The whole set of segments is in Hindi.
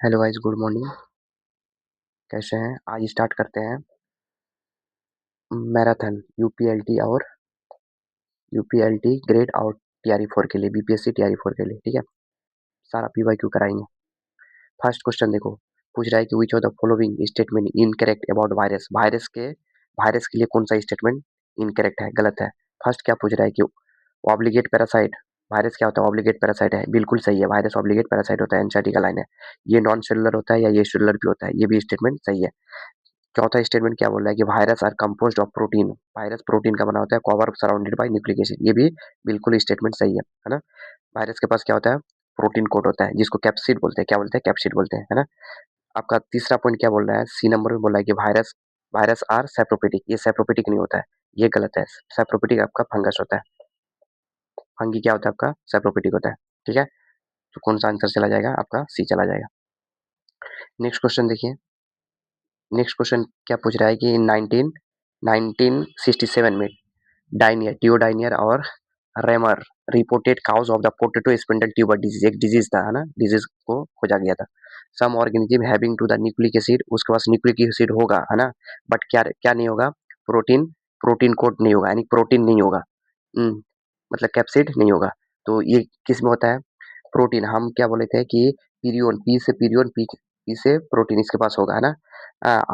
Hello guys, good morning. कैसे हैं? आज स्टार्ट करते हैं मैराथन यूपीएलटी और यूपीएलटी ग्रेड और टीआरई 4 के लिए, बीपीएससी टीआरई 4 के लिए। ठीक है, सारा पीवाईक्यू कराएंगे। फर्स्ट क्वेश्चन देखो, पूछ रहा है कि which of the following statement incorrect about virus. Virus के लिए कौन सा स्टेटमेंट इनकरेक्ट है, गलत है। फर्स्ट क्या पूछ रहा है कि ऑब्लिगेट पैरासाइट, वायरस क्या होता है? ऑब्लिगेट पैरासाइट है, बिल्कुल सही है। वायरस ऑब्लिगेट पैरासाइट होता है, एनसीईआरटी का लाइन है। ये नॉन सेलुलर होता है या ये सेलुलर भी होता है, ये भी स्टेटमेंट सही है। चौथा स्टेटमेंट क्या बोल रहा है कि virus are composed of protein, virus protein का बना होता है, cover surrounded by nucleic acid, ये भी बिल्कुल स्टेटमेंट सही है ना। वायरस के पास क्या होता है? प्रोटीन कोट होता है, जिसको कैप्सिड बोलते हैं। क्या बोलते हैं? कैप्सिड बोलते हैं, है ना। आपका तीसरा पॉइंट क्या बोल रहा है? सी नंबर में बोल रहा है कि वायरस वायरस आर सेप्रोपेटिक, ये सेप्रोपेटिक नहीं होता है, ये गलत है। सेप्रोपेटिक आपका फंगस होता है, फंगी क्या होता है आपका? सेप्रोपेटिक होता है। ठीक है, तो कौन सा आंसर चला जाएगा आपका? सी चला जाएगा। नेक्स्ट क्वेश्चन देखिए। नेक्स्ट क्वेश्चन क्या पूछ रहा है कि 1967 में डायनियर, टियोडाइनियर और Raymer reported cause of the potato spindle tuber disease, एक डिजीज था, है ना। डिजीज को खोजा गया था। Some organism having to the nucleic acid, उसके पास न्यूक्लिक एसिड होगा, है ना। बट क्या क्या नहीं होगा? प्रोटीन, प्रोटीन कोट नहीं होगा, यानी प्रोटीन नहीं होगा। मतलब कैप्सिड नहीं होगा। तो ये किस में होता है? प्रोटीन। हम क्या बोले थे कि पीरियन, पी से प्रोटीन इसके पास होगा, है ना।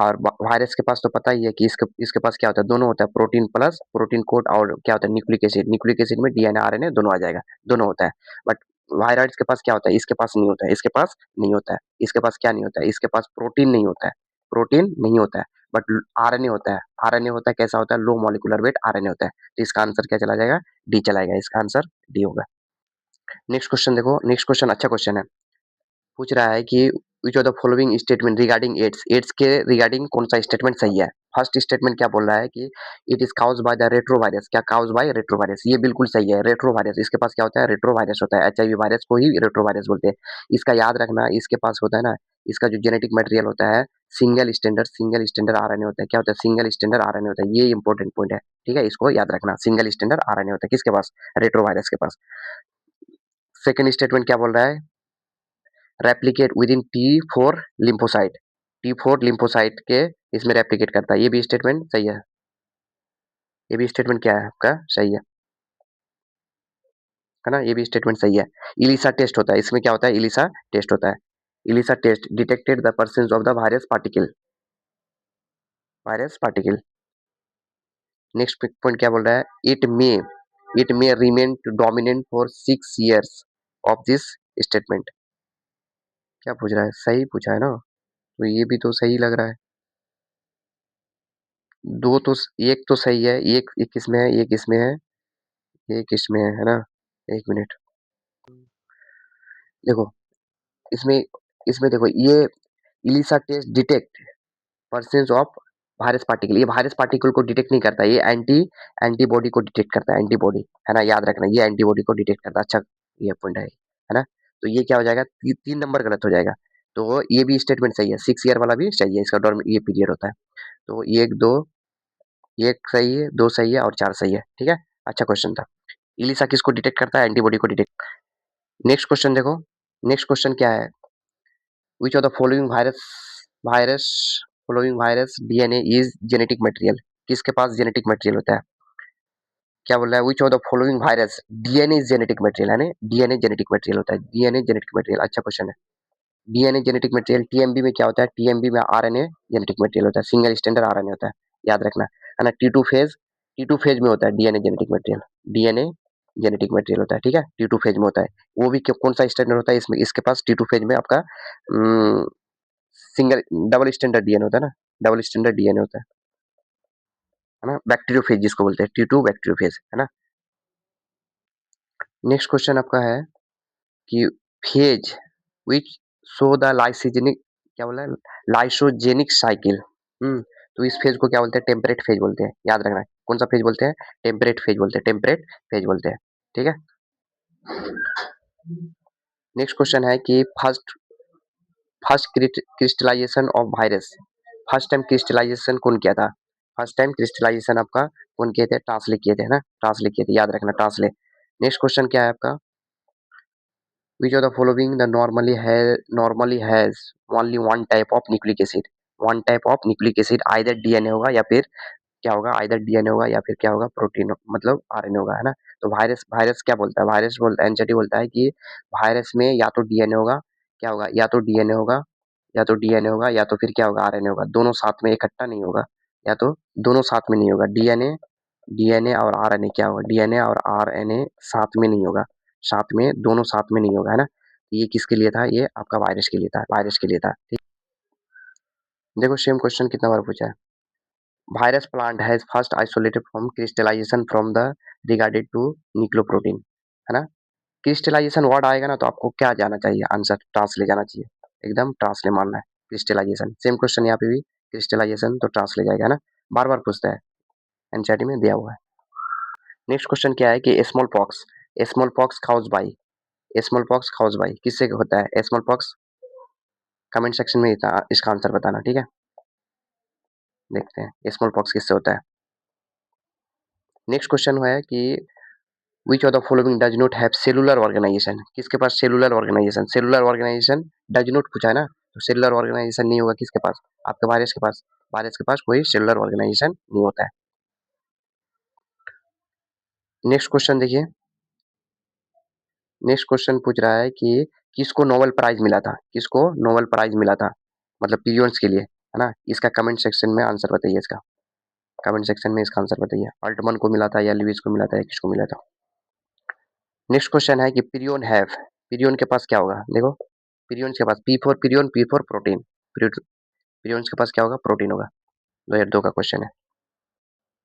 और वायरस के पास तो पता ही है कि इसके इसके पास क्या होता है? दोनों होता है, प्रोटीन प्लस प्रोटीन कोड, और क्या होता है? Nucleic acid. न्यूक्लिक एसिड में डीएनए आरएनए दोनों आ जाएगा, दोनों होता है। बट वायरस के पास क्या होता है? इसके पास नहीं होता है, इसके पास नहीं होता है। इसके पास क्या नहीं होता है? इसके पास प्रोटीन नहीं होता है, प्रोटीन नहीं होता है। बट आरएनए होता है। आरएनए होता है, कैसा होता है? लो मॉलिक्यूलर वेट आरएनए होता है। तो इसका आंसर क्या चला जाएगा? डी चला जाएगा, इसका आंसर डी होगा। नेक्स्ट क्वेश्चन देखो। नेक्स्ट क्वेश्चन अच्छा क्वेश्चन है। पूछ रहा है कि which of the following statement regarding AIDS, AIDS के रिगार्डिंग कौन सा स्टेटमेंट सही है? फर्स्ट स्टेटमेंट क्या बोल रहा है कि it is cause by the retrovirus. क्या काउज बाय रेट्रोवायरस? ये बिल्कुल सही है। रेट्रोवायरस, इसके पास क्या होता है? रेट्रोवायरस होता है। एचआईवी वायरस को ही रेट्रोवायरस बोलते हैं। इसका याद रखना, इसके पास होता है ना, इसका जो जेनेटिक मटेरियल होता है सिंगल स्टैंडर्ड आरएनए होता है। क्या होता है? सिंगल स्टैंडर्ड आरएनए होता है। ये इंपॉर्टेंट पॉइंट है, ठीक है, इसको याद रखना। सिंगल स्टैंडर्ड आरएनए होता है किसके पास? रेट्रोवायरस के पास। सेकंड स्टेटमेंट क्या बोल रहा है? Replicate with in T4 lymphocyte, T4 lymphocyte के इसमें रेप्लिकेट करता है। ये भी स्टेटमेंट सही है। ये भी स्टेटमेंट क्या है आपका? सही है ना। ये भी स्टेटमेंट सही है। इलिसा टेस्ट होता है, इसमें क्या होता है? इलिसा टेस्ट होता है। ELISA test detected the presence of the virus particle, virus particle. Next point क्या बोल रहा है? It may remain dominant for 6 years of this statement. क्या पूछ रहा है? सही पूछा है ना, तो ये भी तो सही लग रहा है। दो तो, एक तो सही है, एक किसमें है, एक इसमें है, एक इसमें है ना। एक मिनट देखो, इसमें इसमें देखो, ये ELISA test detect presence of virus particle, ये वायरस पार्टिकल को डिटेक्ट नहीं करता, ये एंटीबॉडी को डिटेक्ट करता है। एंटीबॉडी, है ना, याद रखना, ये एंटीबॉडी को डिटेक्ट करता है। अच्छा, ये पॉइंट है ना। तो ये क्या हो जाएगा? 3 नंबर गलत हो जाएगा। तो ये भी स्टेटमेंट सही है। 6 year वाला भी सही है, इसका डॉर्म ये पीरियड होता है। तो एक दो, एक सही है, दो सही है और चार सही है, ठीक है। अच्छा क्वेश्चन था। इलिसा किसको डिटेक्ट करता है? एंटीबॉडी को डिटेक्ट। नेक्स्ट क्वेश्चन देखो। नेक्स्ट क्वेश्चन क्या है? विच of the following virus following virus DNA is genetic material. किसके पास जेनेटिक मटेरियल होता है? क्या बोल रहा है? विच of the following virus DNA is genetic material, है ना। डीएनए जेनेटिक मटेरियल होता है, डीएनए जेनेटिक मटेरियल। अच्छा क्वेश्चन है। DNA genetic material. टीएमबी में क्या होता है? टीएमबी में आरएनए जेनेटिक मटेरियल होता है, सिंगल स्टैंडर्ड आरएनए होता है, याद रखना, है ना। टी टू फेज में होता है DNA genetic material. DNA genetic material होता है, ठीक है, टी टू फेज में होता है। वो भी कौन सा स्टैंडर्ड होता है? इसमें इसके पास टी टू फेज में आपका सिंगल डबल स्टैंडर्ड डीएनए होता है ना, डबल स्टैंडर्ड डीएनए होता है ना। बैक्टीरियोफेज जिसको बोलते हैं, टी टू बैक्टीरियोफेज, है ना। नेक्स्ट क्वेश्चन आपका है कि फेज विच शो द लाइसिजेनिक, क्या बोला है? Lysogenic cycle. तो इस फेज को क्या बोलते हैं? टेम्परेट फेज बोलते हैं, याद रखना। कौन सा फेज बोलते हैं? टेम्परेट फेज बोलते हैं, टेम्परेट फेज बोलते हैं, ठीक है। नेक्स्ट क्वेश्चन है कि first crystallization of virus, first time crystallization कौन किया था? फर्स्ट टाइम क्रिस्टलाइजेशन आपका कौन किए थे? टास्ले किए थे, है ना, टास्ले किए थे, याद रखना, टास्ले। नेक्स्ट क्वेश्चन क्या है आपका? Which of the following the normally has only one type of nucleic acid? One type of nucleic acid either DNA होगा या फिर क्या होगा, आइदर डीएनए होगा या फिर क्या होगा, प्रोटीन मतलब आरएनए होगा, है ना। तो वायरस वायरस क्या बोलता है, वायरस बोलता है, एनसीटी बोलता है कि वायरस में या तो डीएनए होगा, क्या होगा, या तो डीएनए होगा, या तो डीएनए होगा या तो फिर क्या होगा, आरएनए होगा, दोनों साथ में इकट्ठा नहीं होगा, या तो दोनों साथ में नहीं होगा। डीएनए डीएनए और आरएनए क्या होगा, डीएनए और आरएनए साथ में नहीं होगा, साथ में दोनों साथ में नहीं होगा, है ना। ये किसके लिए था, ये आपका वायरस के लिए था, वायरस के लिए था, ठीक। देखो सेम क्वेश्चन कितना बार पूछा है। Virus plant has first isolated from crystallization from the regarded to nucleoprotein, है ना। क्रिस्टलाइजेशन वर्ड आएगा ना तो आपको क्या जाना चाहिए, आंसर ट्रांसले जाना चाहिए, एकदम ट्रांसले मानना है। क्रिस्टलाइजेशन सेम क्वेश्चन यहाँ पे भी, क्रिस्टलाइजेशन तो ट्रांसले जाएगा, है ना। बार बार पूछता है, एनसीईआरटी में दिया हुआ है। नेक्स्ट क्वेश्चन क्या है कि small pox cause by, small pox cause by किससे होता है स्मॉल पॉक्स, कमेंट सेक्शन में इसका आंसर बताना, ठीक है। देखते हैं स्मॉल पॉक्स किससे होता है। नेक्स्ट क्वेश्चन है कि which of the following does not have cellular organisation, किसके पास cellular organisation, cellular organisation does not पूछा है ना, तो सेलुलर ऑर्गेनाइजेशन नहीं होगा किसके पास, आपके वायरस के पास, वायरस के पास कोई सेलुलर ऑर्गेनाइजेशन नहीं होता है। नेक्स्ट क्वेश्चन देखिए, नेक्स्ट क्वेश्चन पूछ रहा है कि किसको नोबेल प्राइज मिला था, किसको नोबेल प्राइज मिला था, मतलब पीरियड्स के लिए, है ना। इसका कमेंट सेक्शन में आंसर बताइए, इसका कमेंट सेक्शन में इसका आंसर बताइए, अल्टमन को मिला था या लुईस को मिला था या किसको मिला था। नेक्स्ट क्वेश्चन है कि पिरियन हैव, पिरियन के पास क्या होगा, देखो पिरियन के पास पी फॉर प्रोटीन, पिरियन के पास क्या होगा, प्रोटीन होगा। 2002 का क्वेश्चन है।